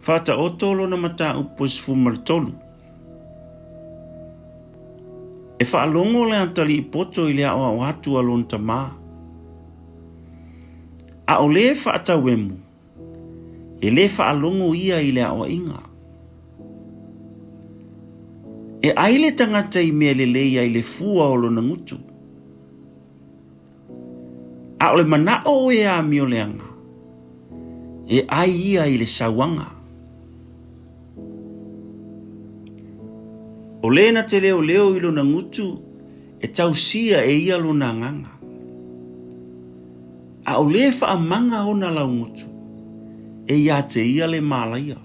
FAATAOTO lona mataupu tolu. E whaalongo le antali I poto I le awa watu alon tamā. A o le whaatawemu. E le whaalongo ia I le awa inga. E aile tangata I mea le leia I le fua o lona ngutu. A o le manao e a mio leanga. E ai ia I le sawanga. O lena te leo leo I lona ngutu e tausia e ia lona nganga. A o le whaamanga o na lau ngutu e ia te ia le malaia.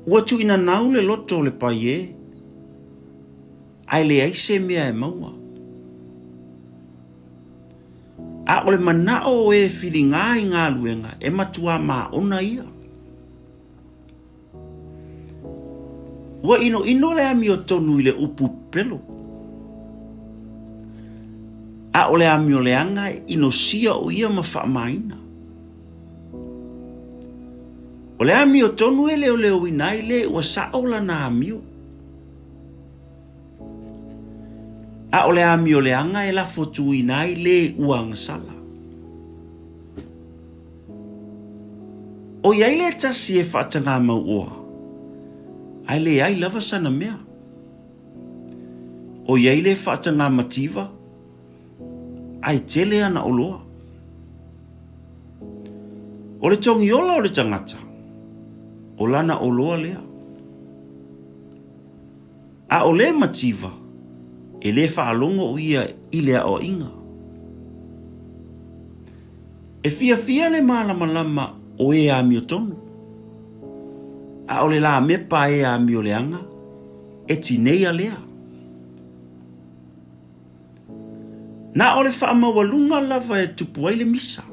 Ua tu ina nau le loto le pai e. Ai le aise mea e maua. A o le manao e whiringa I ngā luenga e matua maa ona ia. Ua ino le ami o tonu I le upu pelo. A o le ami o leanga ino sia o ia ma whaamaina. O le ami o tonu e leo inai le ua saola na amio. A o le ami o leanga e la fotu inai le uang sala. O iai le tasi e whaatanga mau oa. Ai le ai lava sana mea. O iai le whaatanga mativa. Ai tele ana o loa. O le tongi ola o le tangata. O lana o loa lea. A o le mativa. E le whaalongo o ia I lea o inga. E fia le malama o e a mio tonu. A o le la mepa e a mio leanga. E tinei a lea. Na o le whaamawalunga lava e tupu ai le misa.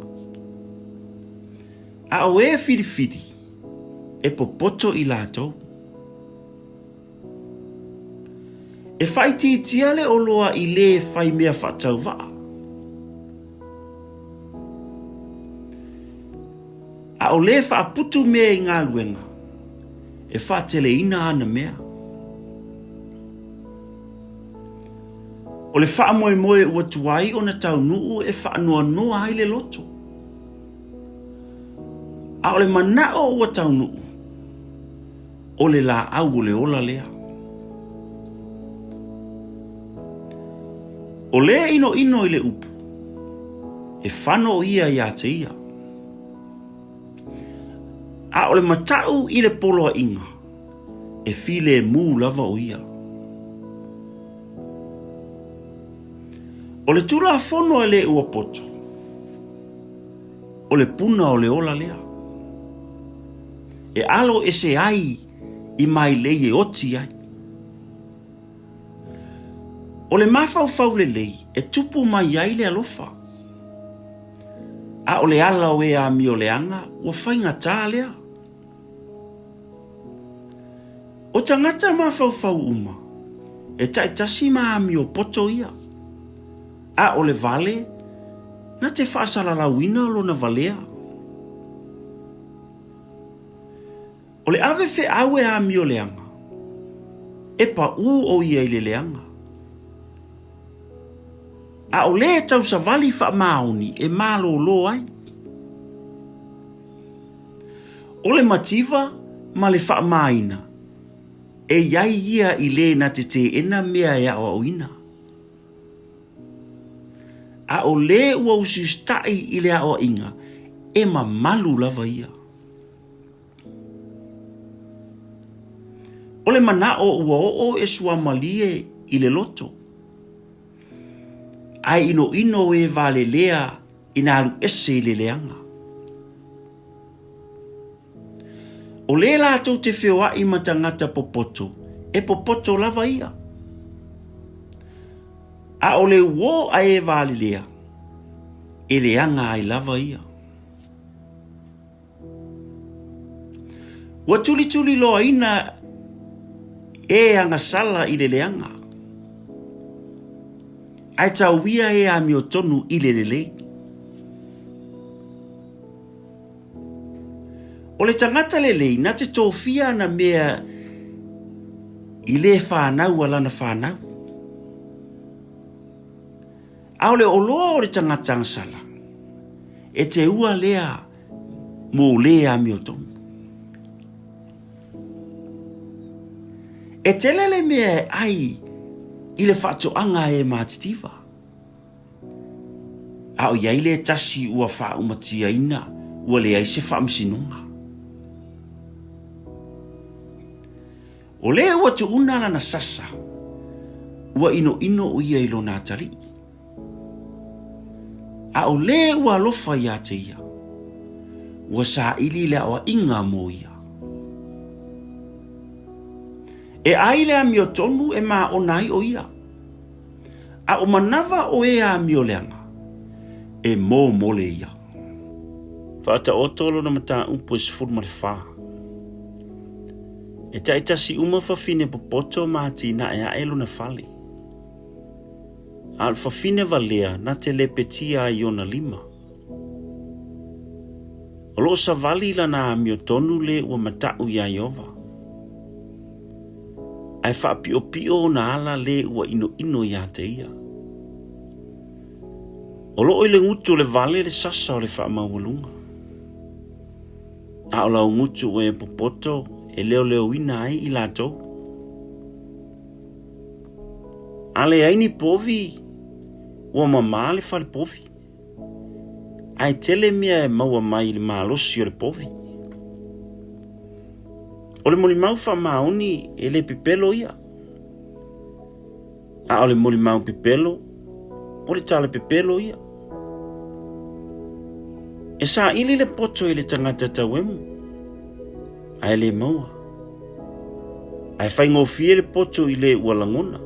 A o e whiriwhiri. E popoto I lātou. E whaiti tiale o loa I le whai mea whatau waa. A o le whaaputu mea I ngā luenga. E whaatele ina ana mea. O le whaamoe ua tuai o na tau nuu e whaanoa noa ai le loto. A o le manao ua tau nuu. O le la au le ola lea. O le ino I le upu. E whano ia ia te ia. A o le matau I le poloa inga. E file mū lava o ia. O le tula fono e le ua poto. O le puna o le ola lea. E alo e se ai I mai lei e oti ai. O le mafau le lei e tupu mai ai le alofa. A o le ala o e a mio leanga ua whainga tā lea. O tangata mafau uma e taitasi ma a mio poto ia. A o le vale na te whaasalalawina lo na valea. O le ave fe awe a mio leanga. E pa o ia I le leanga. A o le tau sa vali wha maoni e malo lo ai. O le mativa ma le wha maina. E iai ia I le na te ena mea ea o ina. A o le ua usustai I le a o inga. E ma malu lava ia. O le mana o ua o e sua malie I le loto. Ai ino e vale lea ina alu ese I le leanga. O le lātou te whioa I matangata popoto, e popoto lava ia. A o le uo a e vale lea, e leanga ai lava ia. Ua tuli loa ina e anga sala I le leanga. Ai tau wia e a mio tonu I le lelei. O le tangata lelei na te tōwhia na mea i le whānau alana whānau. Ao le oloa o le tangata ngasala. E te ua lea mō lea mi o tonu. E tele le mea ai i le whatoanga e mātitiva. Ao iai le tasi ua whaumatia ina ua le ai se whaamsinonga. O le ua tu una lana sasa ua ino o ia ilo nātari. A o le ua alofa ia te ia. Ua sa ili le awa inga mo ia. E ai le ami o tonu e maa o nai o ia. A o manawa o e ami o leanga. E mo le ia. FAATAOTO lo na mata upo is furma le wha. E taitasi uma whawhine popoto maati na ea elo na whale. Al whawhine valea na te lepetia i ona lima. O lo sa vali la na ami o tonu le ua matau ia Iova. Ai whaapio na ala le ua ino ia te ia. O lo le ngutu le vale le sasa o le whaamawalunga. A o lau ngutu e popoto e leo ina ai i lātou. Ale aini povi ua mamā le whale povi. Ai tele mea e maua mai le mālosi o le povi. O le moli mau whamaoni e le pipelo ia. A o le moli mau pipelo, o le tala pipelo ia. E sa ili le poto i le tangata tauemu. Ai le maua. Ai whaingofie le poto i le ualangona.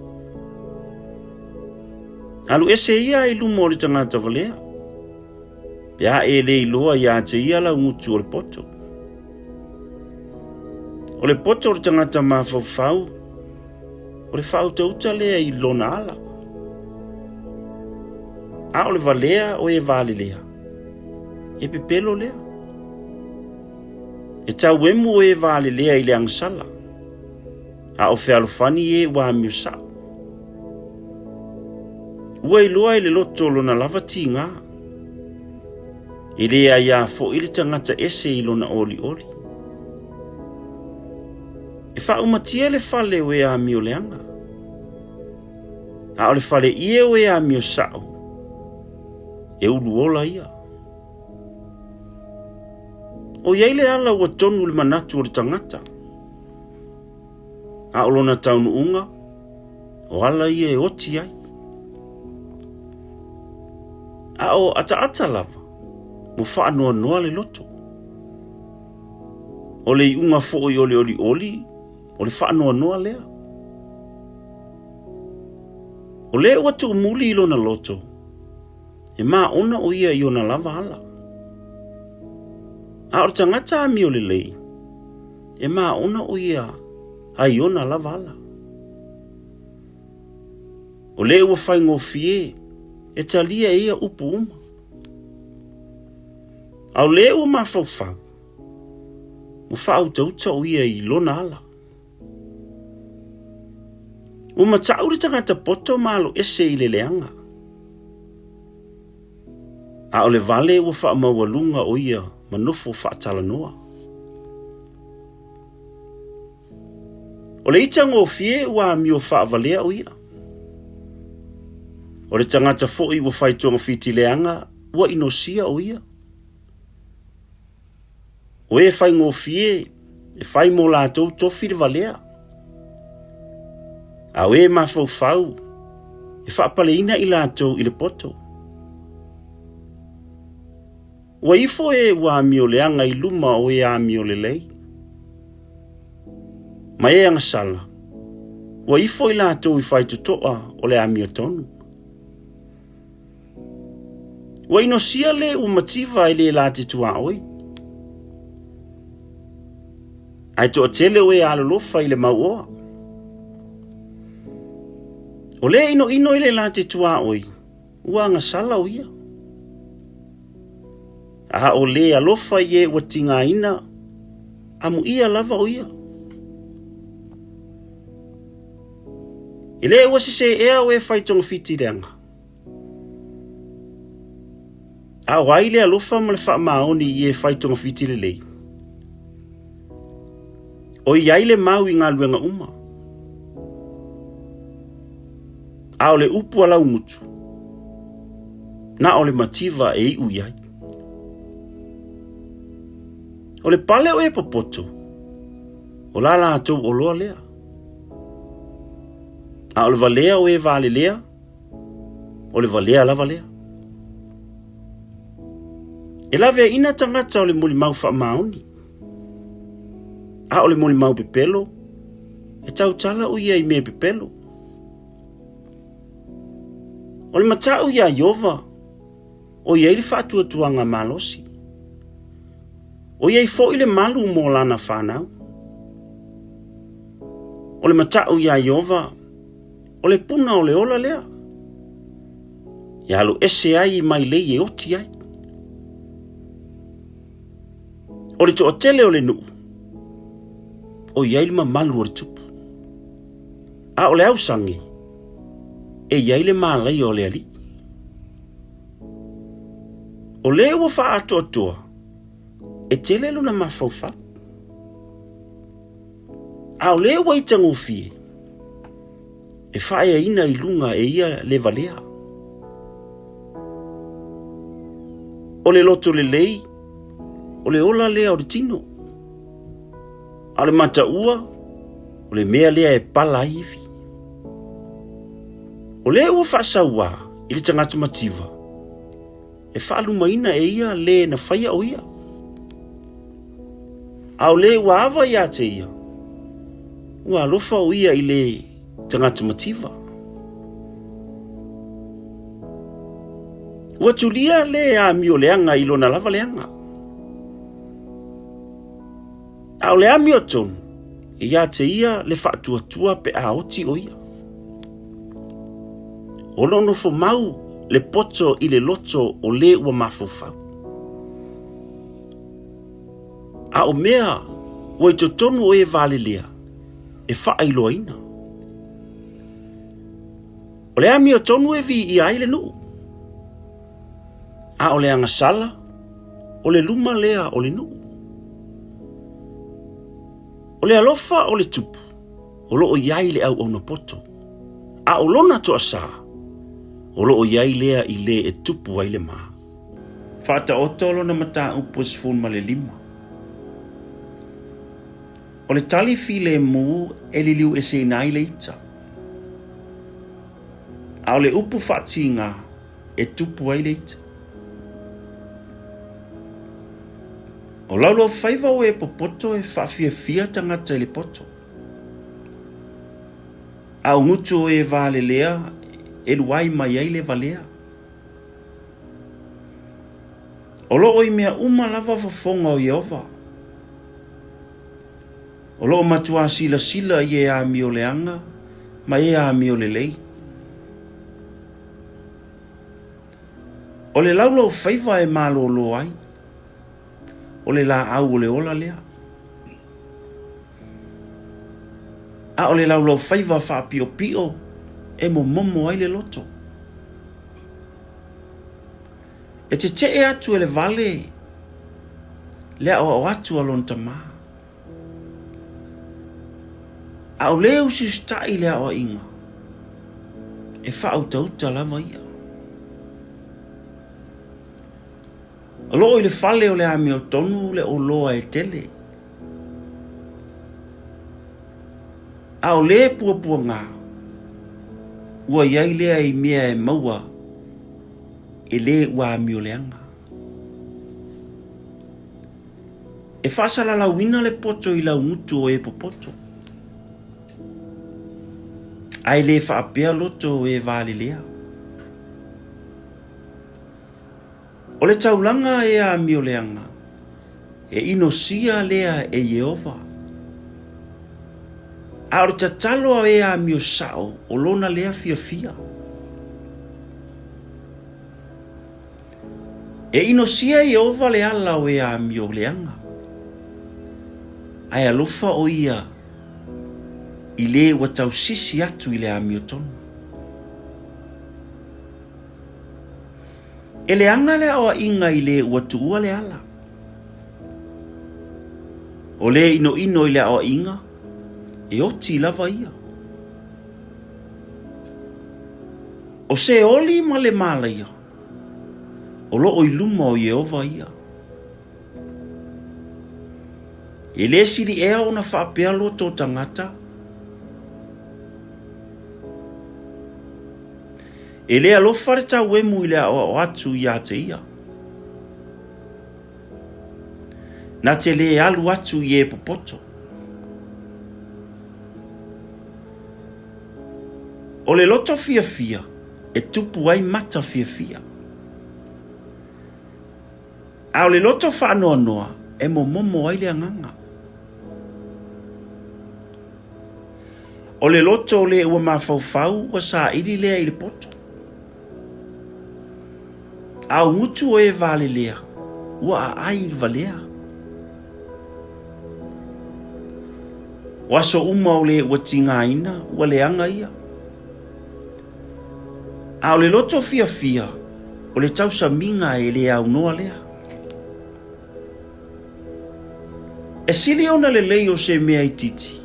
Alu ese ia i lumo o le tangata valea. Pea e le iloa ia te ia la ngutu o le poto. O le poto o le tangata mawhawhau. O le whau tauta lea i lona ala. A o le valea o e vale lea. E pepelo lea. E tau emu o e vale lea i le angsala. A o whealofani e wa miusa. Ua i loa i le loto lona lava ti ngā. I lea ia fo i le tangata ese i lona oli. E wha umatia le fale o e a mio leanga. A o le fale ie o e a mio sao. E ulu ola ia. O iei le ala ua tonu le manatu o le tangata. A o lona taunu unga. O ala ia e oti ai. A o ata lava. Mo wha noa le loto. O le unga fo i oli. O le wha noa lea. O le ua tu umuli i lona loto. E maa ona o ia i ona lava ala. A o tangata ami o le lei. E maa ona o ia a i ona lava ala. O le ua whaingofie. E talia ia upu uma. Au le ua mawhawhau. Mo whau tauta o ia i lona ala. Uma tau le tangata poto malo ese i le leanga. A o le vale ua wha mawalunga o ia manofo wha talanoa. O le itango fie ua mio wha valea o ia. O le tangata foi ua whaitonga fiti leanga ua inosia o ia. O e whaingo fie e whai mo lātou tofi le valea. A o e mawhau e whaapaleina i lātou i le poto. Ua ifo e ua mio leanga i luma o e a mio le lei. Ma e angasala. Ua ifo i lātou i whaitutoa o le a mio tonu. Ua inosia le umativa i le lāti tua oi. Ai to tele o e alolofa i le mauoa. O le ino i le lāti tua oi. Ua angasala o ia. A o le alofa i e ua tinga ina amu ia lava o ia. Ele wasi se ea o e whaitonga whiti reanga. A waile alofa ma le wha maoni i e whaitonga whiti le lei. O iai le mau i ngā luenga uma. A o le upu ala umutu. Na o le mativa e iu iai. O le pale o e popoto. O la atou o loa lea. A o le valea o e vale lea. O le valea la valea. E lave ina tangata o le muli mau wha maoni. A o le muli mau pepelo. E tau tala o ia i mea pepelo. O le matau ia Iova. O ia ili whaatua tuanga malosi. O ia i fo ile malu mo lana whanau. O le matau ia Iova. O le puna o le ola lea. Ia alu ese ai mai lei e oti ai. O le to tele o le nuu. O ia ili malu o le tupu. A o le au sangi. E ia ili malai o le ali. O le ua FAATAOTO. E tele luna mawhauwha. A o le ua i tangofie. E whae ina i lunga e ia le valea. O le loto le lei. O le ola lea o le tino. A le mata ua. O le mea lea e pala iwi. O le ua whaasaua i le tangata mativa. E whaalumaina e ia le na whaia o ia. A o le ua awa ia te ia. Ua alofa o ia i le tangata mativa. Ua tulia le a mio leanga i lona lava leanga. A o le a mio tonu, ia te ia le whaatuatua pe a oti o ia. O lono fo mau le poto i le loto o le ua mafufau. A o mea, ua i totonu o e vale lea, e whaailoaina. O le ami o tonu e vi i aile nuu. A o le angasala, o le luma lea o le nuu. O le alofa o le tupu, o lo o iai le au na poto. A o lona to asa, o lo o iai lea i le e tupu ai le maa. FAATAOTO lona mata upu sifun ma le lima. O le tali fi le mu e li liu e se nai le ita. A o le upu whaatinga e tupu ai le ita. O laulo whaiva o e popoto e whaafia tangata i le poto. A o ngutu o e vale lea e luai mai ai le valea. O lo o i mea uma lava fafonga o Iova. O lo matua sila i e a mio leanga, ma e a mio le lei. O le laulo whaiva e malo lo ai. O le la au o le ola lea. A o le laulo whaiva wha pio e mo momo ai le loto. E te e atu e le vale lea o atu alon tamaa. A o leo si stai lea o inga. E whautauta lava ia. O loo i le fale o le ami o tonu le o loa e tele. A o le pua ngā. Ua iai lea i mea e maua. E le ua ami o leanga. E whasala la wina le poto i la ngutu o e popoto. Ai le whaapea loto e vale lea. O le taulanga e a mio leanga. E inosia lea e Iova. A o le tatalo e a mio sao o lona lea fia. E inosia Iova le ala o e a mio leanga. ai alofa o ia i le ua tausisi atu i le amio tonu. E le anga le awa inga i le ua tuua le ala. O le ino i le awa inga, e oti lava ia. O se oli ma le mala ia, o lo o iluma o Yehova ia. E le siri ea ona whaapea lo tō tangata. E le alofa le tau emu i le o atu i a te ia. Na te le alu atu i e popoto. O le loto fia fia, e tupu ai mata fia fia. A o le loto whaanoa noa, e momo ai le anganga. O le loto le ua mawhauwhau wa sa ili lea i le poto. A o ngutu o e vale lea, ua a ai il valea. Waso uma o le ua tinga ina, ua le anga ia. A o le loto fia fia, o le tausa minga e le au noa lea. E sili ona le lei o se mea i titi.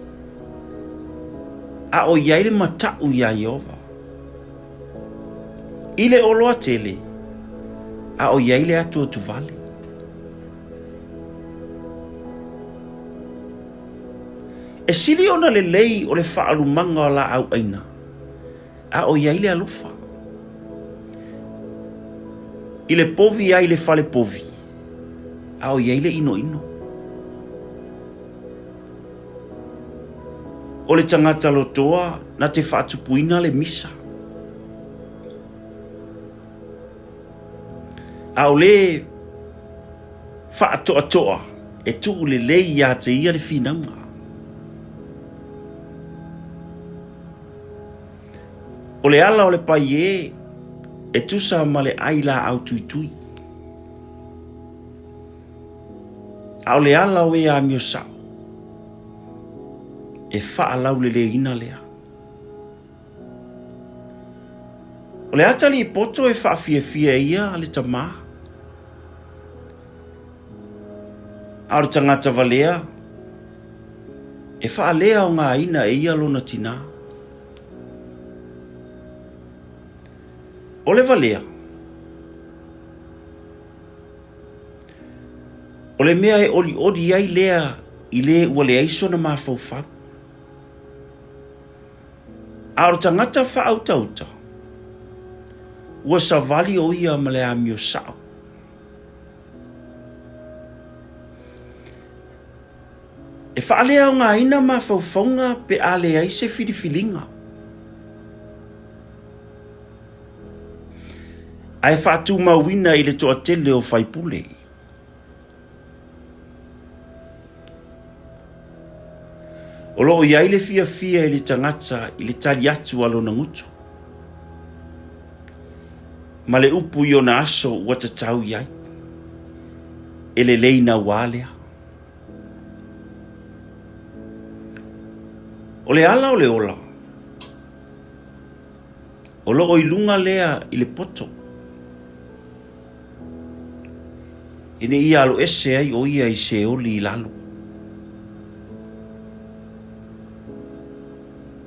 A o iai le matau ia Yehova. I le oloa tele, a o iai le atu o tuvale. E sili ona le lei o le whaalumanga o la au aina, a o iai le alufa. I le povi ai le fale povi, a o iai le ino ino. O le tangata lotoa na te whaatupuina le misa. A o le whaatoa e tuu le lei ia te ia le whinanga. O le ala o le pai e tusa ma le aila au tuitui. A o le ala o e a mio sao. E whaalau le ina lea. O le atali i poto e whaafia ia le tamā. A o le tangata valea, e whaalea o ngā ina e ia lona tina. O le valea, o le mea e odi ai lea i le ua le aiso na mawhauwhau. A o tangata whaauta, ua savali o ia ma le amio sao. E whaalea o ngā ina mawhauwhaunga pe a le ai se whiriwhilinga. Ai whaatu mawina i le toa tele o whaipule. O loo iai le fia i le tangata i le tali atu alo na ngutu. Ma le upu i o na aso ua tatau iai. E le leina wālea. O le ala o le ola. O loo i lunga lea i le poto. Ine ia alo ese ai o ia i se oli i lalo.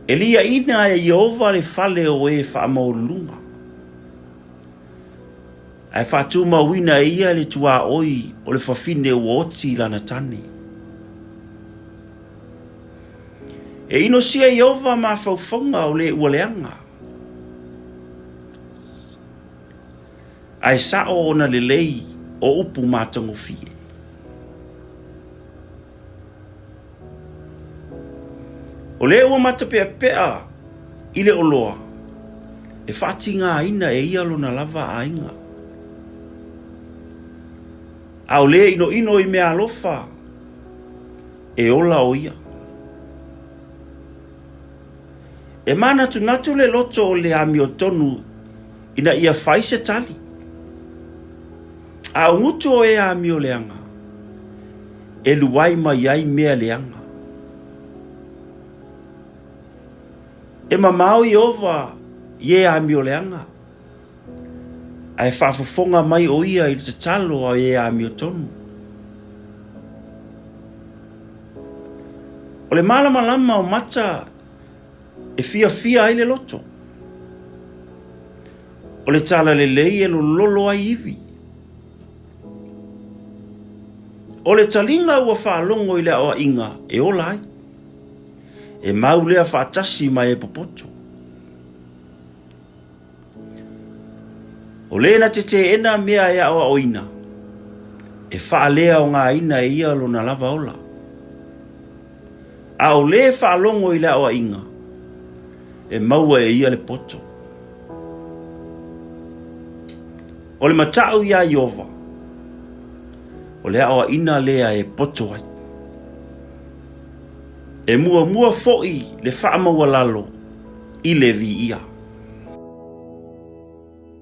Elia ina e Yehova le fale o e whaamaurulunga. Ai whātu mawina ia le tua oi o le whawhine o oti lana tane. E ino sia Yehova ma whauwhonga o le ualeanga. Ai sao ona le lei o upu mātango fie. O le ua mata pea i le oloa. E whati ngā ina e ia lona lava a inga. A o le ino i mea alofa. E ola o ia. E mana tunatu le loto o le amio tonu ina ia whaise tali. A ngutu o e amio leanga. e luai mai ai mea leanga. E mamau i ova ye a mi o leanga. Ai whaafafonga mai o ia i te talo a ye a mi o tonu. O le malama lama o mata e fia ai le loto. O le tala le lei e lolo ai iwi. O le talinga ua whaalongo i le awa inga e ola ai. E mau lea whaatasi mai e popoto. O le na te ena mea e awa oina. E whaalea o ngā ina e ia lo na lava ola. A o le whaalongo i le awa inga. E maua e ia le poto. O le matau ia Iova. O le awa ina lea e poto ai. E mua fo'i le whaamaua lalo i le vi ia.